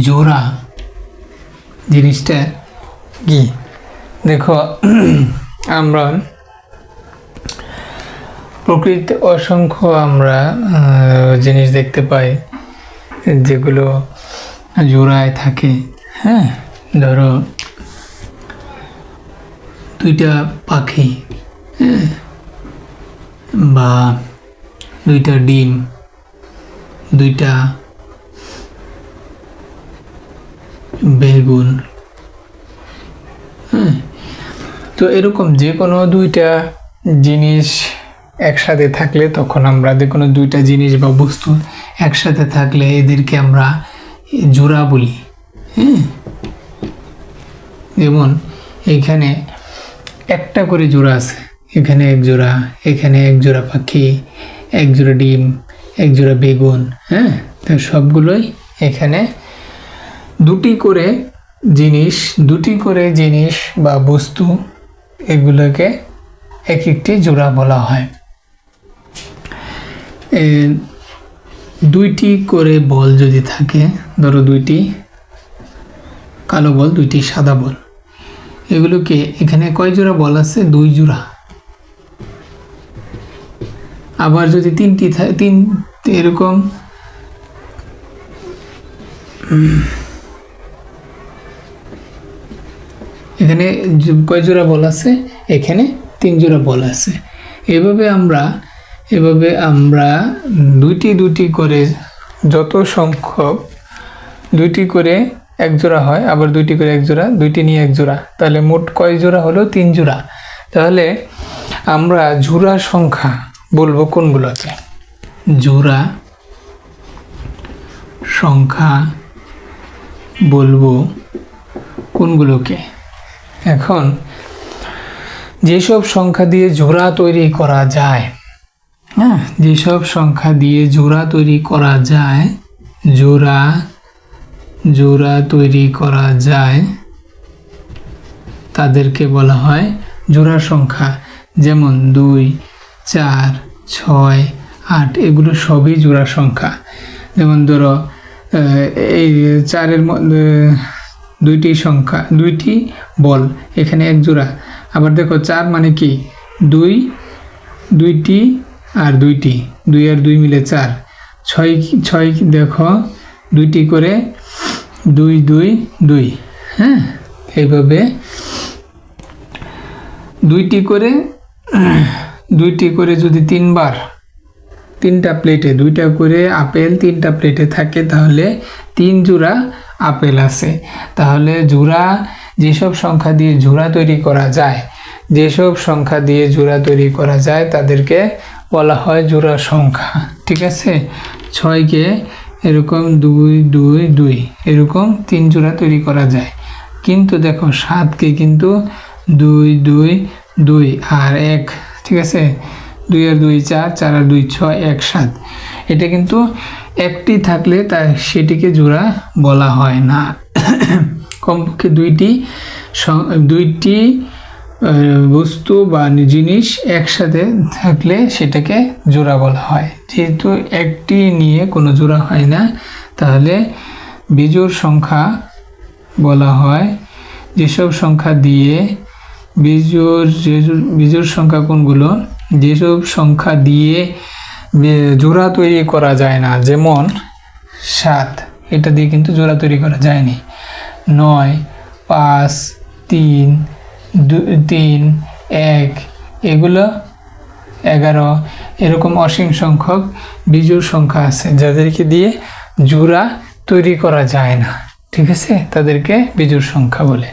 জোড়া জিনিসটা কি? দেখো, আমরা প্রকৃতিতে অসংখ্য আমরা জিনিস দেখতে পাই যেগুলো জোড়ায় থাকে। হ্যাঁ, ধরো দুইটা পাখি, হ্যাঁ, বা দুইটা ডিম, দুইটা বেগুন, হ্যাঁ। তো এরকম যে কোনো দুইটা জিনিস একসাথে থাকলে, তখন আমরা যে কোনো দুইটা জিনিস বা বস্তু একসাথে থাকলে এদেরকে আমরা জোড়া বলি। হ্যাঁ, যেমন এইখানে একটা করে জোড়া আছে, এখানে এক জোড়া, এখানে এক জোড়া পাখি, এক জোড়া ডিম, এক জোড়া বেগুন। হ্যাঁ, তো সবগুলোই এখানে দুটি করে জিনিস বা বস্তু, এগুলোকে এক একটি জোড়া বলা হয়। দুইটি করে বল যদি থাকে, ধরো দুইটি কালো বল, দুইটি সাদা বল, এগুলোকে এখানে কয় জোড়া বল আছে? 2 জোড়া। আবার যদি তিন এরকম এখানে কয় জোড়া বল আছে? এখানে 3 জোড়া বল আছে। এভাবে আমরা দুটি করে, যত সংখ্যক দুইটি করে এক জোড়া হয়, আবার দুইটি করে এক জোড়া, দুইটি নিয়ে এক জোড়া, তাহলে মোট কয় জোড়া হলো? 3 জোড়া। তাহলে আমরা জোড়া সংখ্যা বলবো কোনগুলোকে? জোড়া সংখ্যা বলবো কোনগুলোকে? এখন যেসব সংখ্যা দিয়ে জোড়া তৈরি করা যায়, হ্যাঁ, যেসব সংখ্যা দিয়ে জোড়া তৈরি করা যায়, জোড়া তৈরি করা যায়, তাদেরকে বলা হয় জোড়া সংখ্যা। যেমন 2, 4, 6, 8, এগুলো সবই জোড়া সংখ্যা। যেমন ধরো এই 4-এর মধ্যে দুইটি বল, এখানে এক জোড়া। আবার দেখো 4 মানে কি? 2টি আর 2টি, 2 আর 2 মিলে 4। 6 দেখো, 2টি করে 2, 2, 2। হ্যাঁ, এইভাবে দুইটি করে যদি 3বার, 3টা প্লেটে 2টা করে আপেল 3টা প্লেটে থাকে, তাহলে 3 জোড়া আপেল আছে। তাহলে যেসব সংখ্যা দিয়ে জোড়া তৈরি করা যায়, তাদেরকে বলা হয় জোড়া সংখ্যা। ঠিক আছে? 6কে এরকম 2, 2, 2, এরকম 3 জোড়া তৈরি করা যায়। কিন্তু দেখো 7কে কিন্তু 2, 2, 2 আর 1, ঠিক আছে, 2 আর 2 4, 4 আর 2 6, 1 7। এটা কিন্তু একটি থাকলে সেটিকে জোড়া বলা হয় না। কমপক্ষে দুইটি বস্তু বা জিনিস একসাথে থাকলে সেটাকে জোড়া বলা হয়। যেহেতু একটি নিয়ে কোনো জোড়া হয় না, তাহলে বিজোড় সংখ্যা বলা হয়। যেসব সংখ্যা দিয়ে বিজোড় সংখ্যা কোনগুলো? যেসব সংখ্যা দিয়ে জোড়া তৈরি করা যায় না। যেমন 7, এটা দিয়ে কিন্তু জোড়া তৈরি করা যায়নি। 9, 5, 3, 1, এগুলো 11, এরকম অসীম সংখ্যক বিজোড় সংখ্যা আছে যাদেরকে দিয়ে জোড়া তৈরি করা যায় না। ঠিক আছে, তাদেরকে বিজোড় সংখ্যা বলে।